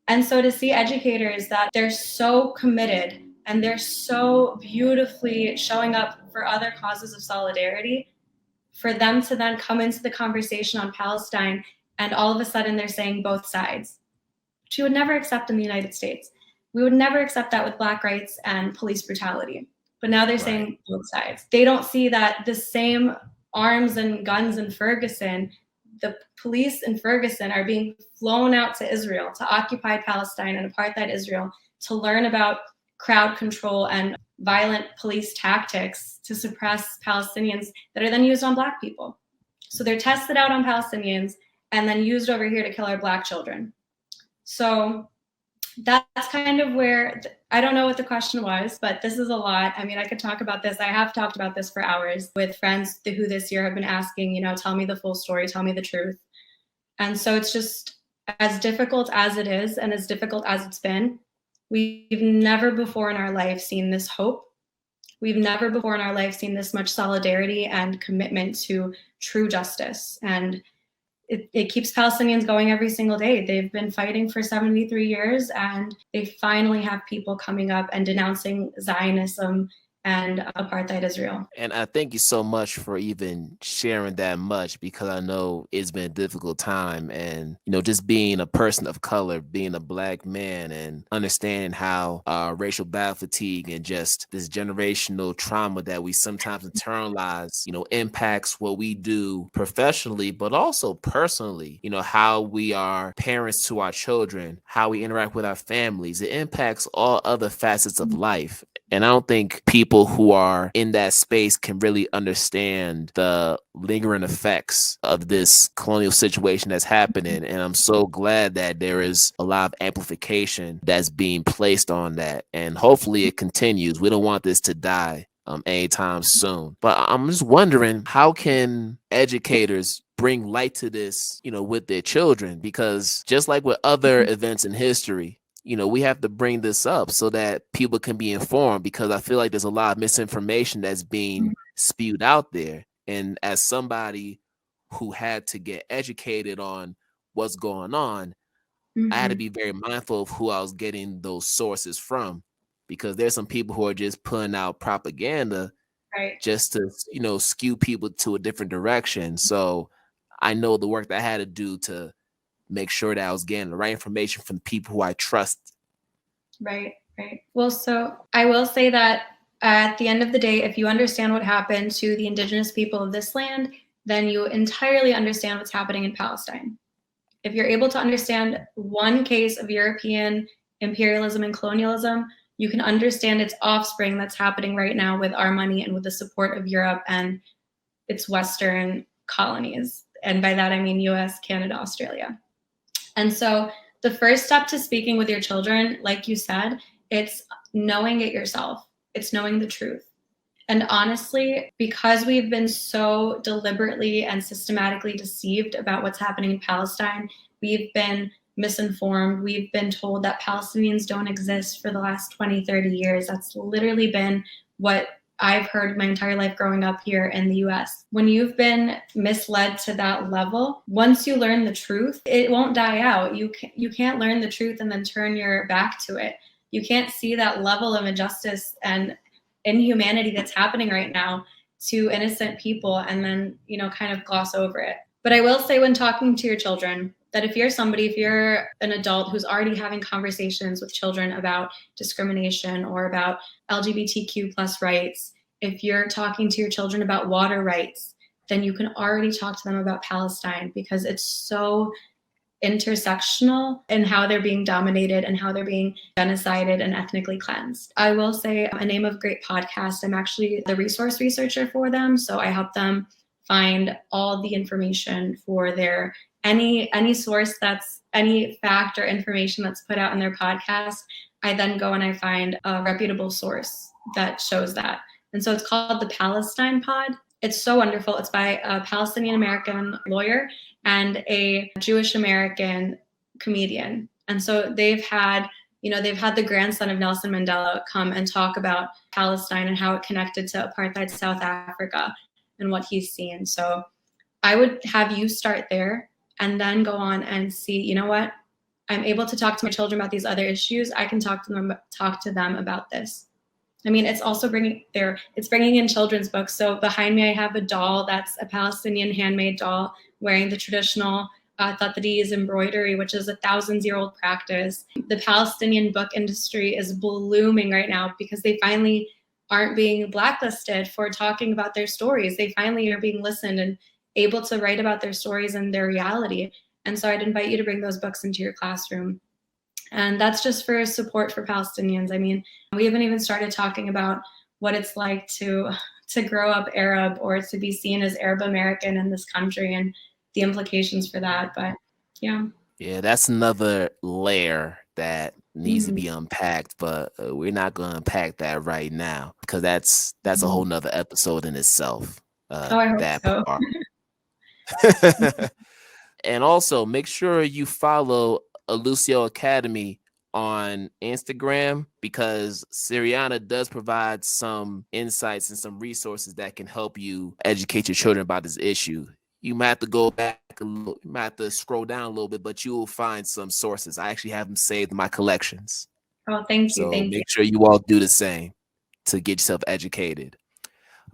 And so to see educators that they're so committed and they're so beautifully showing up for other causes of solidarity, for them to then come into the conversation on Palestine and all of a sudden they're saying both sides, which you would never accept in the United States. We would never accept that with Black rights and police brutality. But now they're saying both sides. They don't see that the same arms and guns in Ferguson, the police in Ferguson are being flown out to Israel, to occupy Palestine and apartheid Israel, to learn about crowd control and violent police tactics to suppress Palestinians that are then used on Black people. So they're tested out on Palestinians and then used over here to kill our Black children. So that's kind of where, I don't know what the question was, but this is a lot. I could talk about this. I have talked about this for hours with friends who this year have been asking, tell me the full story, tell me the truth. And so it's just as difficult as it is and as difficult as it's been. We've never before in our life seen this hope. We've never before in our life seen this much solidarity and commitment to true justice. And it keeps Palestinians going every single day. They've been fighting for 73 years, and they finally have people coming up and denouncing Zionism and apartheid Israel.
And I thank you so much for even sharing that much, because I know it's been a difficult time. And, just being a person of color, being a Black man, and understanding how racial battle fatigue and just this generational trauma that we sometimes internalize, impacts what we do professionally, but also personally, how we are parents to our children, how we interact with our families. It impacts all other facets of life. And I don't think people who are in that space can really understand the lingering effects of this colonial situation that's happening. And I'm so glad that there is a lot of amplification that's being placed on that. And hopefully it continues. We don't want this to die anytime soon. But I'm just wondering, how can educators bring light to this, with their children? Because just like with other events in history, we have to bring this up so that people can be informed, because I feel like there's a lot of misinformation that's being spewed out there. And as somebody who had to get educated on what's going on, I had to be very mindful of who I was getting those sources from, because there's some people who are just putting out propaganda just to, skew people to a different direction. So I know the work that I had to do to make sure that I was getting the right information from the people who I trust.
Right. Well, so I will say that at the end of the day, if you understand what happened to the indigenous people of this land, then you entirely understand what's happening in Palestine. If you're able to understand one case of European imperialism and colonialism, you can understand its offspring that's happening right now with our money and with the support of Europe and its Western colonies. And by that, I mean US, Canada, Australia. And so the first step to speaking with your children, like you said, it's knowing it yourself. It's knowing the truth. And honestly, because we've been so deliberately and systematically deceived about what's happening in Palestine, we've been misinformed. We've been told that Palestinians don't exist for the last 20, 30 years. That's literally been what I've heard my entire life growing up here in the US. When you've been misled to that level, once you learn the truth, it won't die out. You can't learn the truth and then turn your back to it. You can't see that level of injustice and inhumanity that's happening right now to innocent people and then, kind of gloss over it. But I will say, when talking to your children, that if you're an adult who's already having conversations with children about discrimination or about LGBTQ plus rights, if you're talking to your children about water rights, then you can already talk to them about Palestine, because it's so intersectional in how they're being dominated and how they're being genocided and ethnically cleansed. I will say, a Name of Great podcast, I'm actually the resource researcher for them. So I help them find all the information for their any source that's any fact or information that's put out in their podcast. I then go and I find a reputable source that shows that. And so it's called the Palestine Pod. It's so wonderful. It's by a Palestinian American lawyer and a Jewish American comedian. And so they've had the grandson of Nelson Mandela come and talk about Palestine and how it connected to apartheid South Africa and what he's seen. So I would have you start there and then go on and see, you know what? I'm able to talk to my children about these other issues. I can talk to them about this. I mean, it's also bringing in children's books. So behind me, I have a doll that's a Palestinian handmade doll wearing the traditional Tatariz embroidery, which is 1,000-year-old practice. The Palestinian book industry is blooming right now because they finally aren't being blacklisted for talking about their stories. They finally are being listened and able to write about their stories and their reality. And so I'd invite you to bring those books into your classroom. And that's just for support for Palestinians. I mean, we haven't even started talking about what it's like to grow up Arab or to be seen as Arab American in this country and the implications for that. But yeah.
Yeah, that's another layer that needs to be unpacked, but we're not going to unpack that right now, because that's a whole nother episode in itself.
I hope
that
so.
part. And also make sure you follow Allusio Academy on Instagram, because Siriana does provide some insights and some resources that can help you educate your children about this issue. you might have to go back a little, you might have to scroll down a little bit, but you will find some sources. I actually have them saved in my collections.
Oh, thank you.
So
Thank you.
make sure you all do the same to get yourself educated.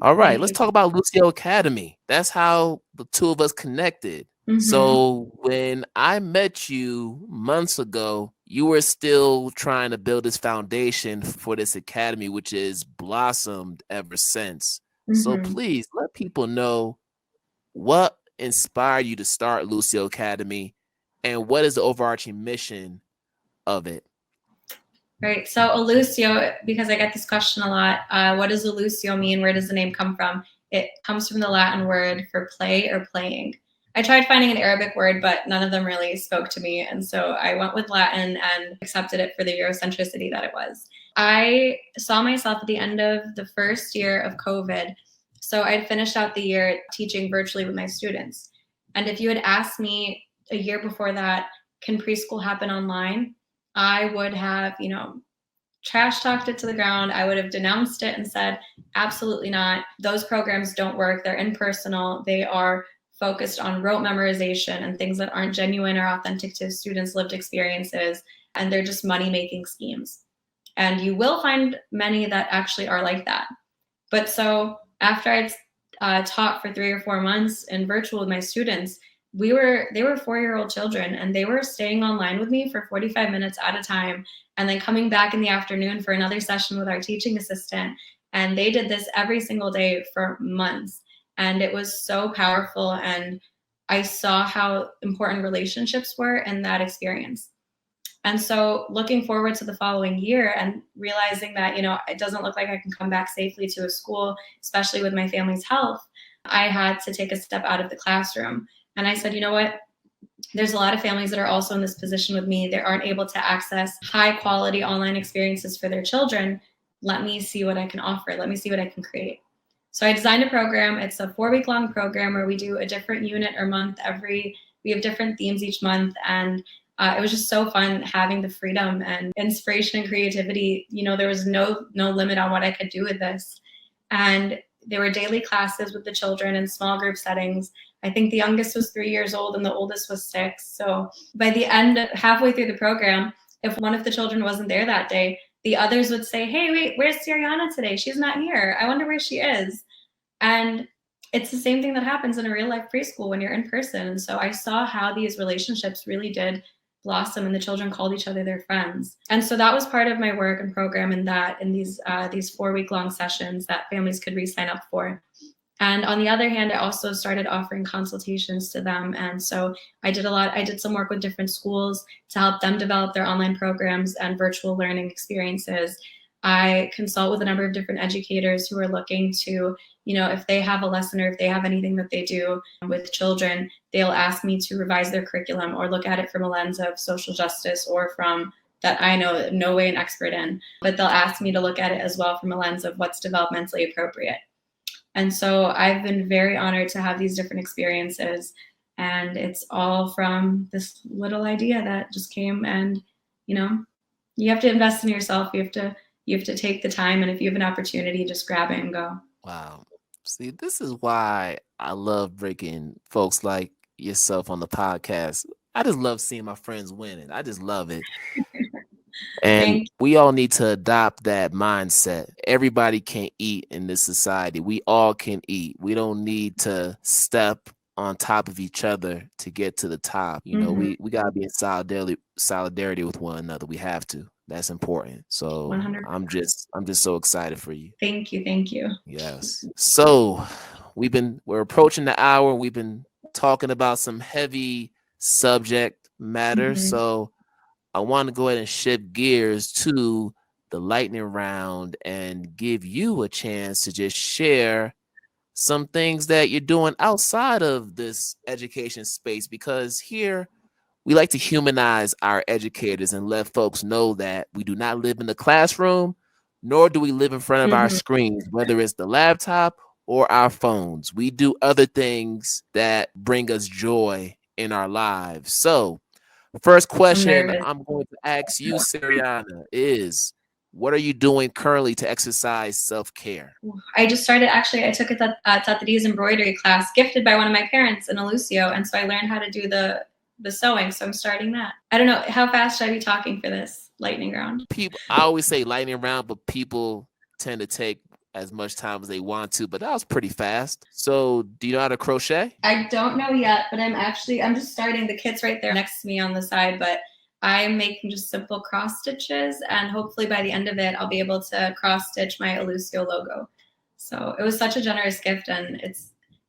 All right,
Thank
let's
you.
talk about Allusio Academy. That's how the two of us connected. So when I met you months ago, you were still trying to build this foundation for this academy, which has blossomed ever since. So please let people know what inspired you to start Allusio Academy and what is the overarching mission of it?
Right. So Allusio, because I get this question a lot, what does Allusio mean? Where does the name come from? It comes from the Latin word for play or playing. I tried finding an Arabic word, but none of them really spoke to me. And so I went with Latin and accepted it for the Eurocentricity that it was. I saw myself at the end of the first year of COVID. So I'd finished out the year teaching virtually with my students. And if you had asked me a year before that, can preschool happen online? I would have, trash talked it to the ground. I would have denounced it and said, absolutely not. Those programs don't work. They're impersonal. They are focused on rote memorization and things that aren't genuine or authentic to students' lived experiences. And they're just money-making schemes. And you will find many that actually are like that. But so after I'd taught for 3 or 4 months in virtual with my students, they were 4-year-old children, and they were staying online with me for 45 minutes at a time and then coming back in the afternoon for another session with our teaching assistant. And they did this every single day for months. And it was so powerful. And I saw how important relationships were in that experience. And so looking forward to the following year and realizing that, it doesn't look like I can come back safely to a school, especially with my family's health, I had to take a step out of the classroom. And I said, you know what? There's a lot of families that are also in this position with me. They aren't able to access high quality online experiences for their children. Let me see what I can offer. Let me see what I can create. So I designed a program. It's a 4-week long program where we do a different unit or month we have different themes each month. And it was just so fun having the freedom and inspiration and creativity. There was no limit on what I could do with this. And there were daily classes with the children in small group settings. I think the youngest was 3 years old and the oldest was 6. So by the end, halfway through the program, if one of the children wasn't there that day, the others would say, hey, wait, where's Siriana today? She's not here. I wonder where she is. And it's the same thing that happens in a real life preschool when you're in person. And so I saw how these relationships really did blossom, and the children called each other their friends. And so that was part of my work and program in these 4-week long sessions that families could re-sign up for. And on the other hand, I also started offering consultations to them. And so I did some work with different schools to help them develop their online programs and virtual learning experiences. I consult with a number of different educators who are looking to, if they have a lesson or if they have anything that they do with children, they'll ask me to revise their curriculum or look at it from a lens of social justice or from that I know no way an expert in, but they'll ask me to look at it as well from a lens of what's developmentally appropriate. And so I've been very honored to have these different experiences. And it's all from this little idea that just came. And, you have to invest in yourself. You have to take the time. And if you have an opportunity, just grab it and go.
Wow. See, this is why I love bringing folks like yourself on the podcast. I just love seeing my friends winning. I just love it. And we all need to adopt that mindset. Everybody can eat in this society. We all can eat. We don't need to step on top of each other to get to the top. We got to be in solidarity with one another. We have to. That's important. So
100%.
I'm just so excited for you.
Thank you.
Yes. So we're approaching the hour. We've been talking about some heavy subject matter. So I want to go ahead and shift gears to the lightning round and give you a chance to just share some things that you're doing outside of this education space, because here we like to humanize our educators and let folks know that we do not live in the classroom, nor do we live in front of our screens, whether it's the laptop or our phones. We do other things that bring us joy in our lives. So first question I'm going to ask you, Siriana, is what are you doing currently to exercise self-care?
I just started, actually, I took a Tatari's embroidery class gifted by one of my parents in Allusio, and so I learned how to do the sewing, so I'm starting that. I don't know, how fast should I be talking for this lightning round?
I always say lightning round, but people tend to take as much time as they want to, but that was pretty fast. So do you know how to crochet?
I don't know yet, but I'm just starting. The kit's right there next to me on the side, but I'm making just simple cross stitches, and hopefully by the end of it, I'll be able to cross stitch my Allusio logo. So it was such a generous gift, and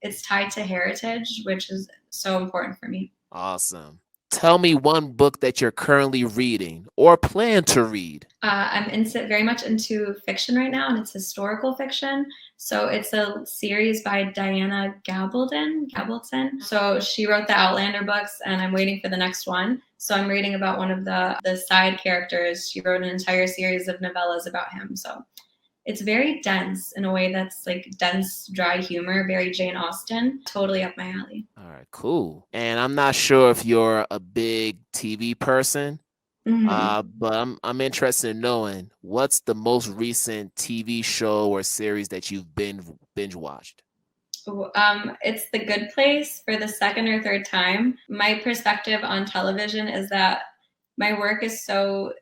it's tied to heritage, which is so important for me.
Awesome. Tell me one book that you're currently reading or plan to read.
I'm very much into fiction right now, and it's historical fiction. So it's a series by Diana Gabaldon. So she wrote the Outlander books, and I'm waiting for the next one. So I'm reading about one of the side characters. She wrote an entire series of novellas about him. So it's very dense in a way that's like dense, dry humor, very Jane Austen, totally up my alley.
All right, cool. And I'm not sure if you're a big TV person, but I'm interested in knowing what's the most recent TV show or series that you've binge watched.
It's The Good Place for the second or third time. My perspective on television is that my work is so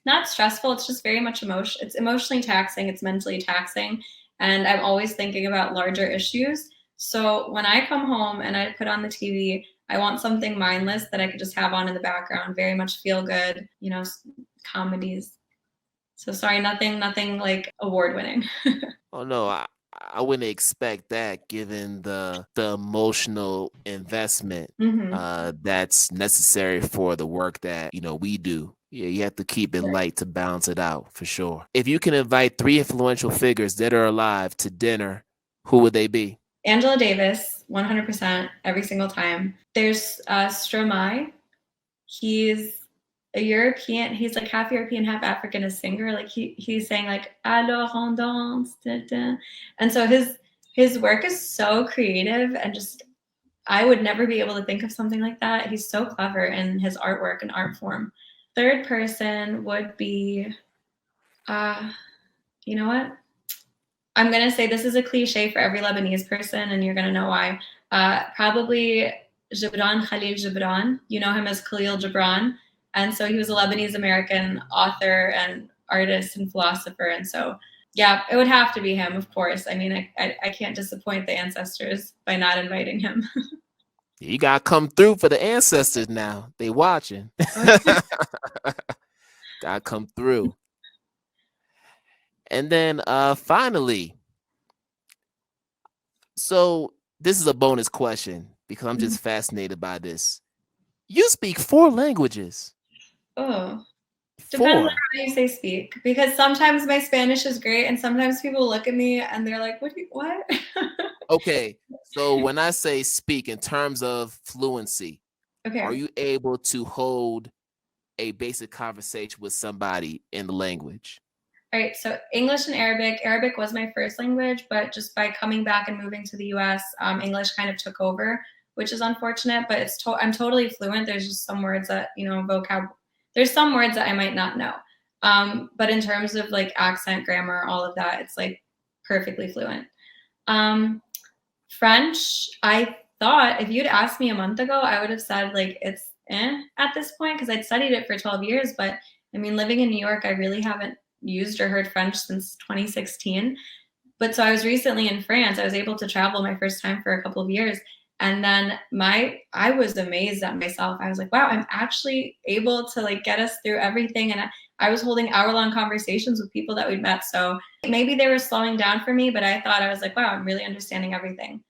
not stressful. It's just very much it's emotionally taxing. It's mentally taxing. And I'm always thinking about larger issues. So when I come home and I put on the TV, I want something mindless that I could just have on in the background. Very much feel good, comedies. So sorry, nothing like award winning.
Oh no, I wouldn't expect that given the emotional investment that's necessary for the work that we do. Yeah, you have to keep it light to balance it out for sure. If you can invite 3 influential figures dead or alive to dinner, who would they be?
Angela Davis, 100% every single time. There's Stromae. He's a European. He's like half European, half African, a singer. Like he's saying like alors on danse, da, da. And so his work is so creative, and just I would never be able to think of something like that. He's so clever in his artwork and art form. Third person would be, you know what? I'm going to say this is a cliche for every Lebanese person, and you're going to know why. Probably Gibran Khalil Gibran. You know him as Khalil Gibran. And so he was a Lebanese American author and artist and philosopher. And so, yeah, it would have to be him, of course. I mean, I can't disappoint the ancestors by not inviting him.
You gotta come through for the ancestors now. They watching. Gotta come through. And then finally, so this is a bonus question because I'm just fascinated by this. You speak 4 languages.
Oh, depends on how you say speak, because sometimes my Spanish is great and sometimes people look at me and they're like, what?
Okay, so when I say speak in terms of fluency, are you able to hold a basic conversation with somebody in the language?
All right, so English and Arabic. Arabic was my first language, but just by coming back and moving to the US, English kind of took over, which is unfortunate, but I'm totally fluent. There's just some words that, there's some words that I might not know. But in terms of like accent, grammar, all of that, it's like perfectly fluent. French, I thought if you'd asked me a month ago, I would have said like it's at this point, because I'd studied it for 12 years. But I mean, living in New York, I really haven't used or heard French since 2016. But so I was recently in France. I was able to travel my first time for a couple of years. And then I was amazed at myself. I was like, wow, I'm actually able to like get us through everything. And I was holding hour-long conversations with people that we'd met. So maybe they were slowing down for me, but I was like, wow, I'm really understanding everything.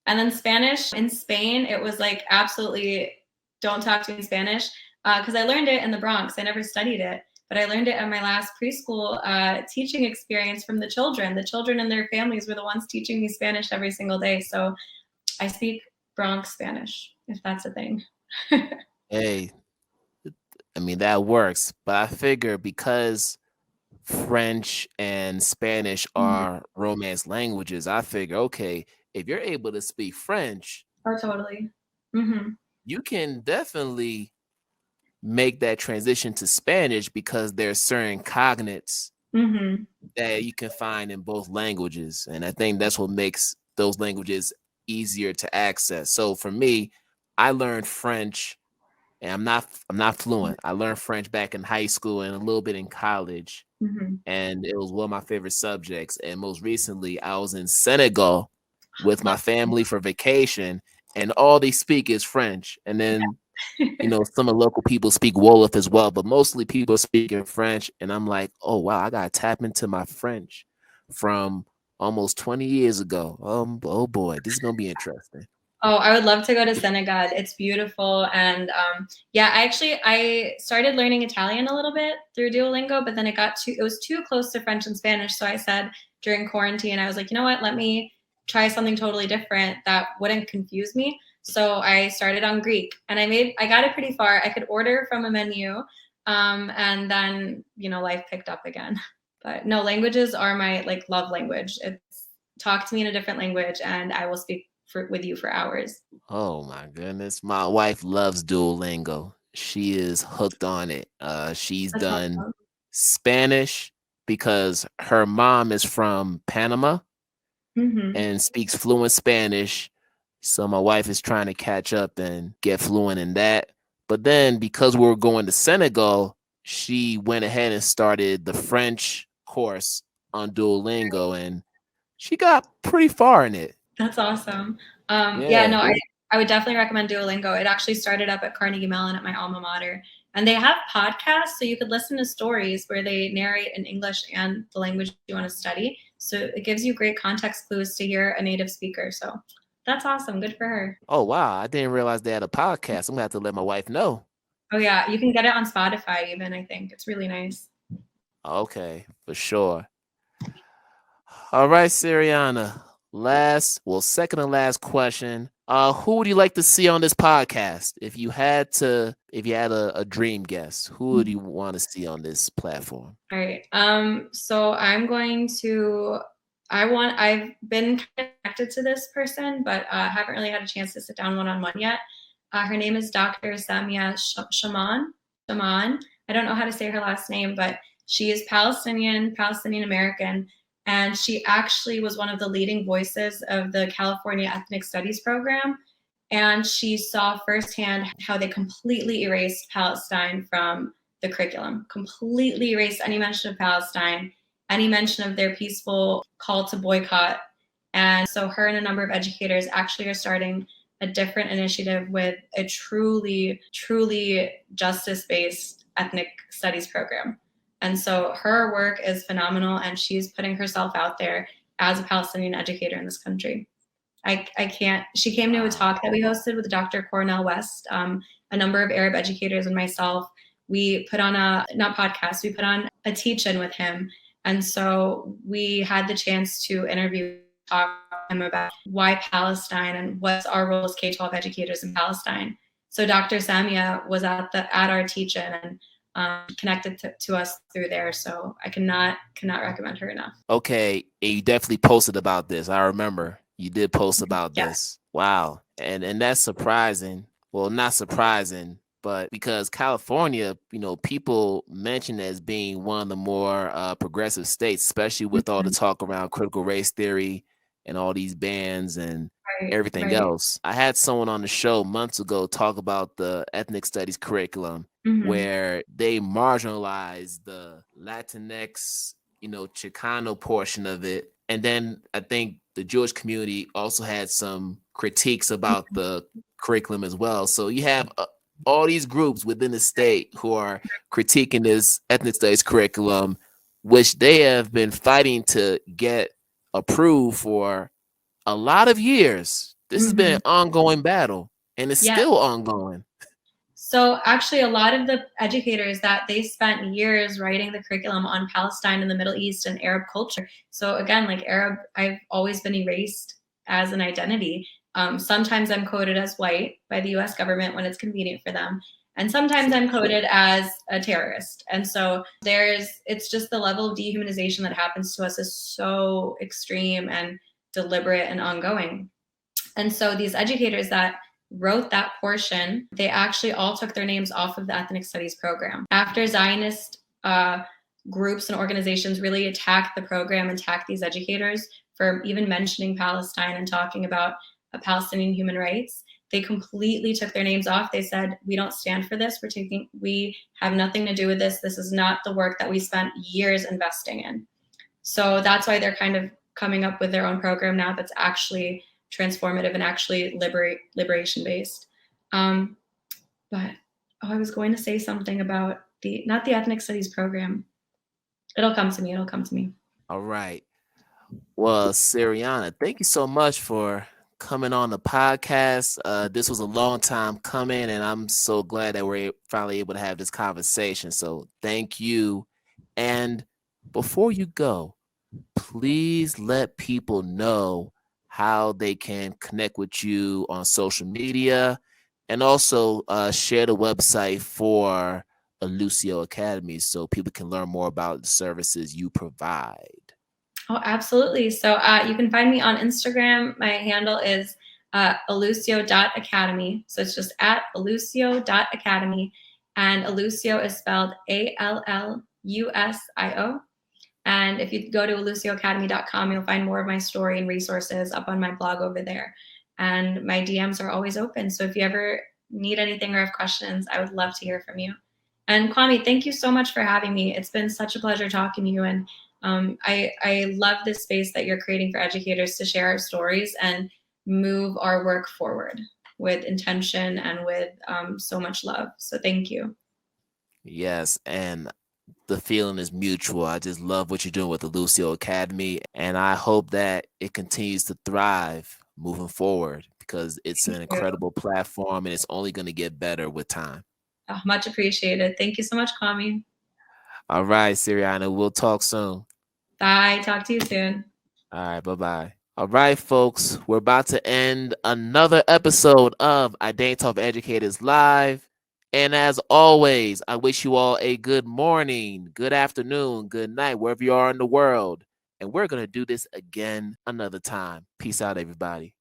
And then Spanish in Spain, it was like, absolutely don't talk to me in Spanish, because I learned it in the Bronx. I never studied it, but I learned it at my last preschool teaching experience from the children. The children and their families were the ones teaching me Spanish every single day. So I speak Bronx Spanish, if that's a thing.
Hey, I mean, that works. But I figure because French and Spanish are Romance languages, I figure, okay, if you're able to speak French,
oh, totally.
You can definitely make that transition to Spanish because there's certain cognates
Mm-hmm.
that you can find in both languages. And I think that's what makes those languages easier to access. So for me, I learned French, and I'm not fluent. I learned French back in high school and a little bit in college,
Mm-hmm.
and it was one of my favorite subjects. And most recently, I was in Senegal with my family for vacation, and all they speak is French. And then some of the local people speak Wolof as well, but mostly people speak in French. And I'm like, oh wow, I gotta tap into my French from almost 20 years ago. Oh boy, this is gonna be interesting.
Oh, I would love to go to Senegal. It's beautiful. And yeah, I started learning Italian a little bit through Duolingo, but then it was too close to French and Spanish. So I said during quarantine, I was like, you know what, let me try something totally different that wouldn't confuse me. So I started on Greek, and I got it pretty far. I could order from a menu, and then life picked up again. But no, languages are my love language. It's talk to me in a different language, and I will speak with you for hours.
Oh my goodness. My wife loves Duolingo. She is hooked on it. She's
That's
done
awesome.
Spanish because her mom is from Panama
Mhm.
and speaks fluent Spanish. So my wife is trying to catch up and get fluent in that. But then because we were going to Senegal, she went ahead and started the French course on Duolingo, and she got pretty far in it.
That's awesome. Yeah,
Yeah.
no, I would definitely recommend Duolingo. It actually started up at Carnegie Mellon at my alma mater. And they have podcasts, so you could listen to stories where they narrate in English and the language you want to study. So it gives you great context clues to hear a native speaker. So that's awesome. Good for her.
Oh wow, I didn't realize they had a podcast. I'm gonna have to let my wife know.
Oh yeah, you can get it on Spotify even, I think. It's really nice.
Okay, for sure. All right, Siriana. Second and last question. Who would you like to see on this podcast? If you had a dream guest, who would you want to see on this platform?
All right. So I've been connected to this person, but haven't really had a chance to sit down one-on-one yet. Her name is Dr. Samia Shaman. Shaman. I don't know how to say her last name, but she is Palestinian American, and she actually was one of the leading voices of the California Ethnic Studies program. And she saw firsthand how they completely erased Palestine from the curriculum, completely erased any mention of Palestine, any mention of their peaceful call to boycott. And so her and a number of educators actually are starting a different initiative with a truly, truly justice-based ethnic studies program. And so her work is phenomenal, and she's putting herself out there as a Palestinian educator in this country. I can't. She came to a talk that we hosted with Dr. Cornel West, a number of Arab educators and myself. We put on we put on a teach-in with him. And so we had the chance to talk to him about why Palestine and what's our role as K-12 educators in Palestine. So Dr. Samia was at our teach-in and connected to us through there. So I cannot recommend her enough.
Okay, you definitely posted about this. I remember you did post about
Yeah.
this. Wow, and that's surprising. Well, not surprising, but because California, people mention it as being one of the more progressive states, especially with all the talk around critical race theory and all these bans and everything else. I had someone on the show months ago talk about the ethnic studies curriculum where they marginalized the Latinx, Chicano portion of it. And then I think the Jewish community also had some critiques about the curriculum as well. So you have all these groups within the state who are critiquing this ethnic studies curriculum, which they have been fighting to get approved for a lot of years. This has been an ongoing battle, and it's still ongoing.
So actually, a lot of the educators that they spent years writing the curriculum on Palestine and the Middle East and Arab culture. So again, like Arab, I've always been erased as an identity. Sometimes I'm coded as white by the US government when it's convenient for them. And sometimes I'm coded as a terrorist. And so it's just the level of dehumanization that happens to us is so extreme and deliberate and ongoing. And so these educators that wrote that portion, they actually all took their names off of the ethnic studies program. After Zionist groups and organizations really attacked the program, attacked these educators for even mentioning Palestine and talking about Palestinian human rights, they completely took their names off. They said, we don't stand for this. We have nothing to do with this. This is not the work that we spent years investing in. So that's why they're kind of coming up with their own program now that's actually transformative and actually liberation based. But I was going to say something about not the ethnic studies program. It'll come to me.
All right. Well, Siriana, thank you so much for coming on the podcast. This was a long time coming, and I'm so glad that we're finally able to have this conversation. So thank you. And before you go, please let people know how they can connect with you on social media, and also share the website for Allusio Academy so people can learn more about the services you provide.
Oh, absolutely. So you can find me on Instagram. My handle is allusio.academy. So it's just at allusio.academy. And Allusio is spelled ALLUSIO. And if you go to allusioacademy.com, you'll find more of my story and resources up on my blog over there. And my DMs are always open. So if you ever need anything or have questions, I would love to hear from you. And Kwame, thank you so much for having me. It's been such a pleasure talking to you. And I love this space that you're creating for educators to share our stories and move our work forward with intention and with so much love. So thank you.
Yes, and the feeling is mutual. I just love what you're doing with the Allusio Academy, and I hope that it continues to thrive moving forward because it's an incredible platform and it's only going to get better with time.
Oh, much appreciated. Thank you so much, Kwame.
All right, Siriana, we'll talk soon.
Bye. Talk to you soon.
All right, bye-bye. All right, folks, we're about to end another episode of IDTALK4ED Educators Live. And as always, I wish you all a good morning, good afternoon, good night, wherever you are in the world. And we're going to do this again another time. Peace out, everybody.